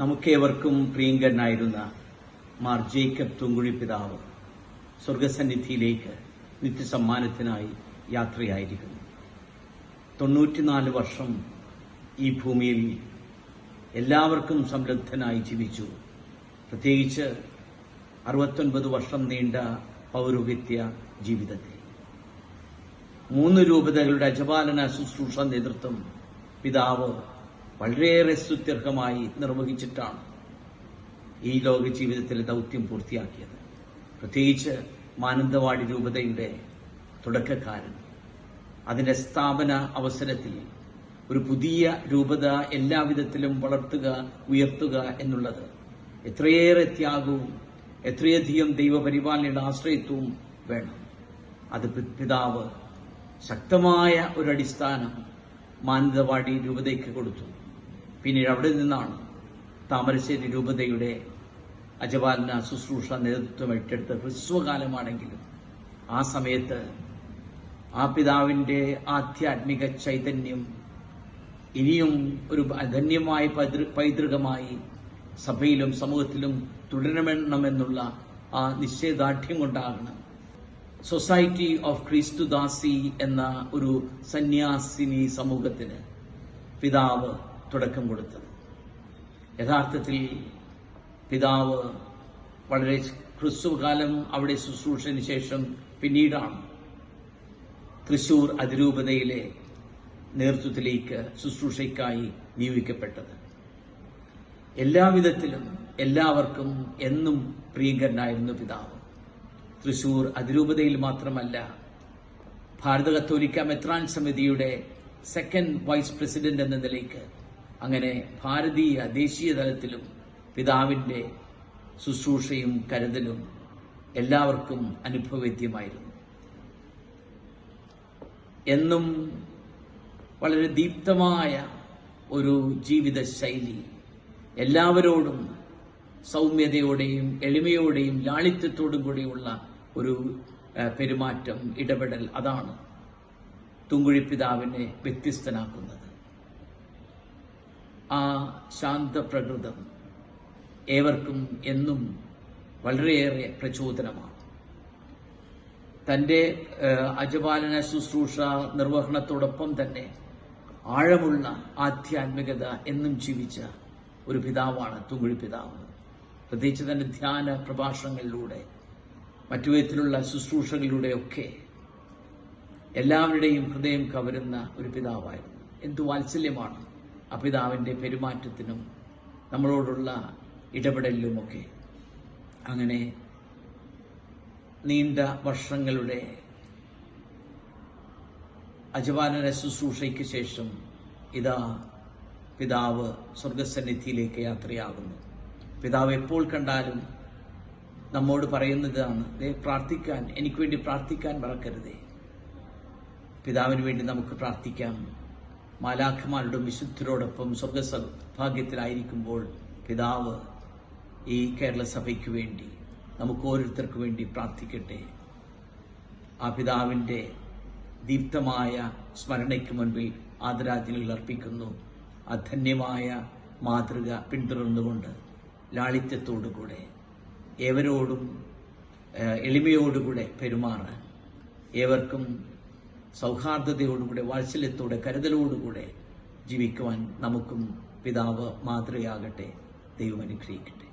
നമുക്കേവർക്കും പ്രിയങ്കരനായിരുന്ന മാർ ജേക്കബ് തുങ്കുഴി പിതാവ് സ്വർഗസന്നിധിയിലേക്ക് നിത്യസമ്മാനത്തിനായി യാത്രയായിരിക്കുന്നു. 94 വർഷം ഈ ഭൂമിയിൽ എല്ലാവർക്കും സംലബ്ധനായി ജീവിച്ചു. പ്രത്യേകിച്ച് 69 വർഷം നീണ്ട പൗരോഹിത്യ ജീവിതത്തിൽ 3 രൂപതകളുടെ അജപാലന ശുശ്രൂഷ നേതൃത്വം പിതാവ് വളരെയേറെ സ്തുത്യർഹമായി നിർവഹിച്ചിട്ടാണ് ഈ ലോക ജീവിതത്തിലെ ദൗത്യം പൂർത്തിയാക്കിയത്. പ്രത്യേകിച്ച് മാനന്തവാടി രൂപതയുടെ തുടക്കക്കാരൻ, അതിന്റെ സ്ഥാപന അവസരത്തിൽ ഒരു പുതിയ രൂപത എല്ലാവിധത്തിലും വളർത്തുക, ഉയർത്തുക എന്നുള്ളത് എത്രയേറെ ത്യാഗവും എത്രയധികം ദൈവപരിപാലനയുടെ ആശ്രയത്വവും വേണം. അത് പിതാവ് ശക്തമായ ഒരടിസ്ഥാനം മാനന്തവാടി രൂപതയ്ക്ക് കൊടുത്തു. പിന്നീട് അവിടെ നിന്നാണ് താമരശ്ശേരി രൂപതയുടെ അജപാലന ശുശ്രൂഷ നേതൃത്വം ഏറ്റെടുത്ത ഹ്രസ്വകാലമാണെങ്കിലും ആ സമയത്ത് ആ പിതാവിന്റെ ആധ്യാത്മിക ചൈതന്യം ഇനിയും ഒരു അധന്യമായ പൈതൃകമായി സഭയിലും സമൂഹത്തിലും തുടരണമെന്നുള്ള ആ നിശ്ചയദാർഢ്യം കൊണ്ടാകണം സൊസൈറ്റി ഓഫ് ക്രിസ്തുദാസി എന്ന ഒരു സന്യാസിനി സമൂഹത്തിന് പിതാവ് തുടക്കം കൊടുത്തത്. യഥാർത്ഥത്തിൽ പിതാവ് വളരെ ഹ്രസ്വകാലം അവിടെ ശുശ്രൂഷന് ശേഷം പിന്നീടാണ് തൃശൂർ അതിരൂപതയിലെ നേതൃത്വത്തിലേക്ക് ശുശ്രൂഷയ്ക്കായി നിയോഗിക്കപ്പെട്ടത്. എല്ലാവിധത്തിലും എല്ലാവർക്കും എന്നും പ്രിയങ്കരനായിരുന്നു പിതാവ്. തൃശൂർ അതിരൂപതയിൽ മാത്രമല്ല, ഭാരത കത്തോലിക്ക മെത്രാൻ സമിതിയുടെ സെക്കൻഡ് വൈസ് പ്രസിഡന്റ് എന്ന നിലയ്ക്ക്, അങ്ങനെ ഭാരതീയ ദേശീയ തലത്തിലും പിതാവിന്റെ ശുശ്രൂഷയും കരുതലും എല്ലാവർക്കും അനുഭവവേദ്യമായിരുന്നു. എന്നും വളരെ ദീപ്തമായ ഒരു ജീവിത ശൈലി, എല്ലാവരോടും സൗമ്യതയോടെയും എളിമയോടെയും ലാളിത്യത്തോടും കൂടിയുള്ള ഒരു പെരുമാറ്റം, ഇടപെടൽ, അതാണ് തുങ്കുഴി പിതാവിനെ വ്യത്യസ്തനാക്കുന്നത്. ആ ശാന്തപ്രകൃതം ഏവർക്കും എന്നും വളരെയേറെ പ്രചോദനമാണ്. തന്റെ അജപാലന ശുശ്രൂഷ നിർവഹണത്തോടൊപ്പം തന്നെ ആഴമുള്ള ആധ്യാത്മികത എന്നും ജീവിച്ച ഒരു പിതാവാണ് തുങ്കുഴി പിതാവ്. പ്രത്യേകിച്ച് തന്റെ ധ്യാന പ്രഭാഷണങ്ങളിലൂടെ മറ്റു വിധത്തിലുള്ള ശുശ്രൂഷകളിലൂടെയൊക്കെ എല്ലാവരുടെയും ഹൃദയം കവരുന്ന ഒരു പിതാവായിരുന്നു. എന്തു വാത്സല്യമാണ് ആ പിതാവിന്റെ പെരുമാറ്റത്തിനും നമ്മളോടുള്ള ഇടപെടലിലുമൊക്കെ. അങ്ങനെ നീണ്ട വർഷങ്ങളുടെ അജപാലന ശുശ്രൂഷയ്ക്ക് ശേഷം ഇതാ പിതാവ് സ്വർഗസന്നിധിയിലേക്ക് യാത്രയാകുന്നു. പിതാവ് എപ്പോൾ കണ്ടാലും നമ്മോട് പറയുന്നതാണ്, പ്രാർത്ഥിക്കാൻ, എനിക്ക് വേണ്ടി പ്രാർത്ഥിക്കാൻ മറക്കരുതേ. പിതാവിന് വേണ്ടി നമുക്ക് പ്രാർത്ഥിക്കാം. മാലാഖമാരോടും വിശുദ്ധരോടൊപ്പം സ്വർഗഭാഗ്യത്തിലായിരിക്കുമ്പോൾ പിതാവ് ഈ കേരള സഭയ്ക്ക് വേണ്ടി, നമുക്ക് ഓരോരുത്തർക്ക് വേണ്ടി പ്രാർത്ഥിക്കട്ടെ. ആ പിതാവിന്റെ ദീപ്തമായ സ്മരണയ്ക്ക് മുൻപിൽ ആദരാഞ്ജലികൾ അർപ്പിക്കുന്നു. അധന്യമായ മാതൃക പിന്തുടർന്നുകൊണ്ട് ലാളിത്യത്തോടുകൂടെ ഏവരോടും എളിമയോടുകൂടെ പെരുമാറാൻ, ഏവർക്കും സൗഹാർദ്ദതയോടുകൂടെ, വാത്സല്യത്തോടെ, കരുതലോടുകൂടെ ജീവിക്കുവാൻ നമുക്കും പിതാവ് മാതൃകയാകട്ടെ. ദൈവം അനുഗ്രഹിക്കട്ടെ.